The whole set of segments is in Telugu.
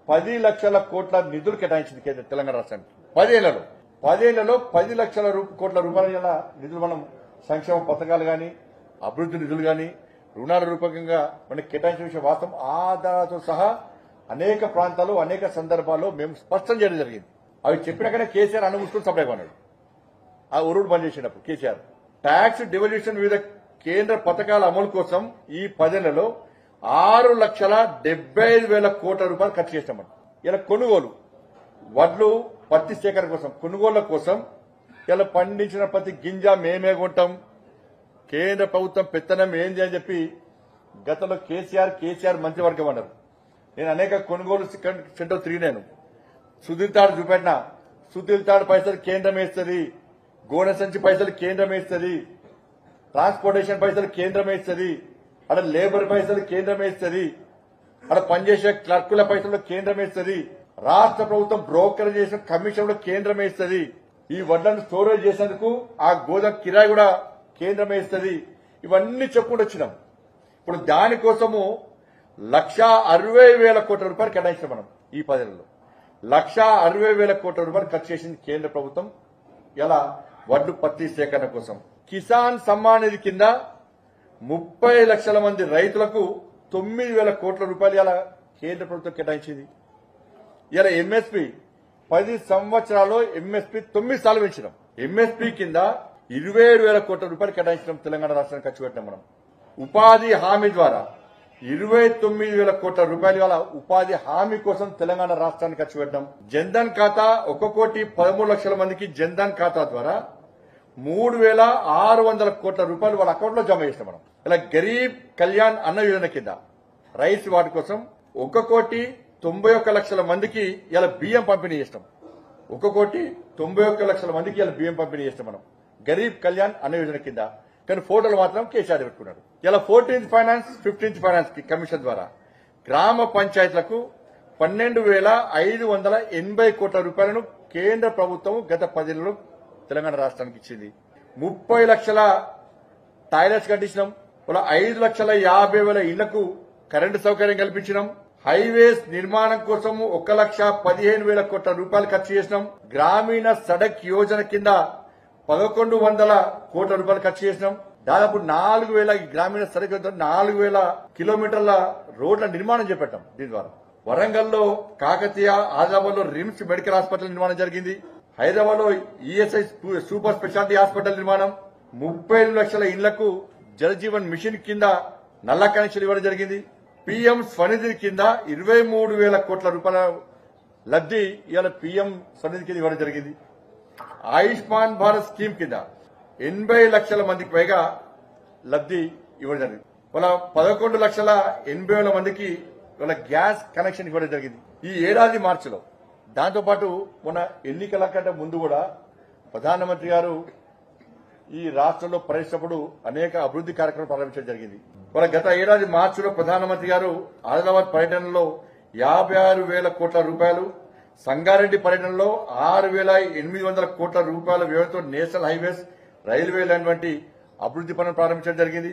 10 లక్షల కోట్ల నిధులు కేటాయించింది తెలంగాణ రాష్ట్రానికి 10 ఏళ్లలో 10 లక్షల కోట్ల రూపాయల నిధులు మనం సంక్షేమ పథకాలు గాని అభివృద్ధి నిధులు గాని రుణాల రూపకంగా మనకి కేటాయించిన విషయం వాస్తవం ఆధారాలతో సహా అనేక ప్రాంతాల్లో అనేక సందర్భాల్లో మేము స్పష్టం చేయడం జరిగింది. అవి చెప్పినాకనే కేసీఆర్ అనుమూసుకుని సపరేట్ అన్నాడు. ఆ ఉరుడు బంద్ చేసినప్పుడు కేసీఆర్ ట్యాక్స్ డివల్యూషన్ వివిధ కేంద్ర పథకాల అమలు కోసం ఈ 10 ఏళ్లలో 6,75,000 కోట్ల రూపాయలు ఖర్చు చేస్తామని. ఇలా కొనుగోలు వడ్లు పత్తి సేకరణ కోసం కొనుగోళ్ల కోసం ఇలా పండించిన ప్రతి గింజ మేమే కొంటాం, కేంద్ర ప్రభుత్వం పెత్తనం ఏంది అని చెప్పి గతంలో కేసీఆర్ మంత్రివర్గం అన్నారు. నేను అనేక కొనుగోలు సెంటర్ తిరిగినాను. సుధీర్ తాడు చూపెట్టినా, సుధీర్ తాడు పైసలు కేంద్రం వేస్తుంది, గోనె సంచి పైసలు కేంద్రం వేస్తుంది, ట్రాన్స్పోర్టేషన్ పైసలు కేంద్రం వేస్తుంది, అక్కడ లేబర్ పైసలు కేంద్రం వేస్తుంది, అక్కడ పనిచేసే క్లర్కుల పైసలు కేంద్రం వేస్తుంది, రాష్ట్ర ప్రభుత్వం బ్రోకర్ చేసిన కమిషన్లో కేంద్రం వేస్తుంది, ఈ వడ్లను స్టోరేజ్ చేసేందుకు ఆ గోదాం కిరాయి కూడా కేంద్రం వేస్తుంది. ఇవన్నీ చెప్పుకుంటూ వచ్చినాం. ఇప్పుడు దానికోసము 1,60,000 కోట్ల రూపాయలు కేటాయించాం. మనం ఈ 10 ఏళ్లలో 1,60,000 కోట్ల రూపాయలు ఖర్చు చేసింది కేంద్ర ప్రభుత్వం ఇలా వడ్లు పత్తి సేకరణ కోసం. కిసాన్ సమ్మాన్ నిధి కింద 30 లక్షల మంది రైతులకు 9,000 కోట్ల రూపాయలు ఇలా కేంద్ర ప్రభుత్వం కేటాయించింది. ఇలా ఎంఎస్పీ 10 సంవత్సరాల్లో ఎంఎస్పీ 9 సార్లు పెంచినాం. ఎంఎస్పీ కింద 27,000 కోట్ల రూపాయలు కేటాయించడం తెలంగాణ రాష్ట్రానికి ఖర్చు పెట్టినాం. మనం ఉపాధి హామీ ద్వారా 29,000 కోట్ల రూపాయలు గల ఉపాధి హామీ కోసం తెలంగాణ రాష్ట్రానికి ఖర్చు పెట్టాం. జన్ధన్ ఖాతా 1,13 లక్షల మందికి జన్ధన్ ఖాతా ద్వారా 3,600 కోట్ల రూపాయలు వాళ్ళ అకౌంట్ లో జమ చేస్తాం. మనం ఇలా గరీబ్ కళ్యాణ్ అన్న యోజన కింద రైస్ వాటి కోసం 1,91 లక్షల మందికి ఇలా బియ్యం పంపిణీ చేస్తాం. 1,91 లక్షల మందికి ఇలా బియ్యం పంపిణీ చేస్తాం మనం గరీబ్ కళ్యాణ్ అన్న యోజన కింద. కానీ ఫోటోలు మాత్రం కేసీఆర్ పెట్టుకున్నాడు. ఇలా 14th finance 15th finance commission ద్వారా గ్రామ పంచాయతీలకు 12,580 కోట్ల రూపాయలను కేంద్ర ప్రభుత్వం గత 10 ఏళ్లలో తెలంగాణ రాష్ట్రానికి ఇచ్చింది. 30 లక్షల టాయిలెట్స్ కట్టించినాం. 5,50,000 ఇళ్లకు కరెంటు సౌకర్యం కల్పించినాం. హైవేస్ నిర్మాణం కోసం 1,15,000 కోట్ల రూపాయలు ఖర్చు చేసినాం. గ్రామీణ సడక్ యోజన కింద 1,100 కోట్ల రూపాయలు ఖర్చు చేసినాం. దాదాపు 4,000 గ్రామీణ సడక్ 4,000 కిలోమీటర్ల రోడ్ల నిర్మాణం చేపట్టాం. దీని ద్వారా వరంగల్లో కాకతీయ, ఆదిలాబాద్ లో రిమ్స్ మెడికల్ హాస్పిటల్ నిర్మాణం జరిగింది. హైదరాబాద్ లో ఈఎస్ఐ సూపర్ స్పెషాలిటీ హాస్పిటల్ నిర్మాణం. 35 లక్షల ఇళ్లకు జల్ జీవన్ మిషన్ కింద నల్ల కనెక్షన్ ఇవ్వడం జరిగింది. పీఎం స్వనిధి కింద 23,000 కోట్ల రూపాయల లబ్ది ఇవాళ పీఎం స్వనిధి కింద ఇవ్వడం జరిగింది. ఆయుష్మాన్ భారత్ స్కీమ్ కింద 80 లక్షల మందికి పైగా లబ్ది ఇవ్వడం జరిగింది. వాళ్ళ 11,80,000 మందికి వాళ్ళ గ్యాస్ కనెక్షన్ ఇవ్వడం జరిగింది ఈ ఏడాది మార్చిలో. దాంతోపాటు మొన్న ఎన్నికల కంటే ముందు కూడా ప్రధానమంత్రి గారు ఈ రాష్ట్రంలో పర్యటించినప్పుడు అనేక అభివృద్ది కార్యక్రమాలు ప్రారంభించడం జరిగింది. వాళ్ళ గత ఏడాది మార్చిలో ప్రధానమంత్రి గారు ఆదిలాబాద్ పర్యటనలో 56,000 కోట్ల రూపాయలు, సంగారెడ్డి పర్యటనలో 6,800 కోట్ల రూపాయల వ్యయంతో నేషనల్ హైవేస్, రైల్వే లాంటి అభివృద్ది పనులు ప్రారంభించడం జరిగింది.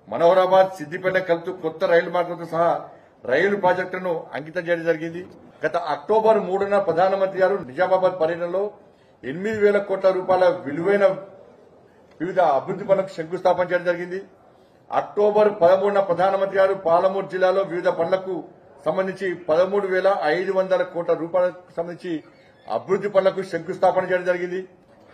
మనోహరాబాద్, సిద్దిపేట కలుపుతూ కొత్త రైలు మార్గంతో సహా రైలు ప్రాజెక్టులను అంకితం చేయడం జరిగింది. గత అక్టోబర్ 3న ప్రధానమంత్రి గారు నిజామాబాద్ పర్యటనలో 8,000 కోట్ల రూపాయల విలువైన వివిధ అభివృద్ది పనులకు శంకుస్థాపన చేయడం జరిగింది. అక్టోబర్ 13న ప్రధానమంత్రి గారు పాలమూరు జిల్లాలో వివిధ పనులకు సంబంధించి 13,500 కోట్ల రూపాయలకు సంబంధించి అభివృద్ది పనులకు శంకుస్థాపన చేయడం జరిగింది.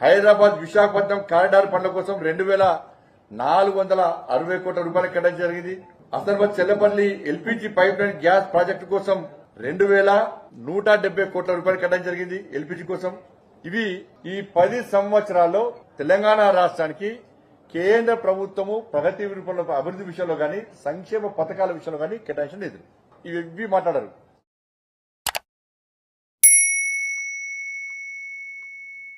హైదరాబాద్ విశాఖపట్నం కారిడార్ పనుల కోసం 2,460 కోట్ల రూపాయలు కేటాయించడం జరిగింది. Hasanabad Chellapalli LPG pipe line gas project కోసం 2,170 కోట్ల రూపాయలు కేటాయించడం జరిగింది ఎల్పీజీ కోసం. ఇవి ఈ 10 సంవత్సరాల్లో తెలంగాణ రాష్ట్రానికి కేంద్ర ప్రభుత్వము ప్రగతి రూపంలో అభివృద్ది విషయంలో గాని సంక్షేమ పథకాల విషయంలో గాని కేటాయించిన నిధులు ఇవి మాట్లాడారు.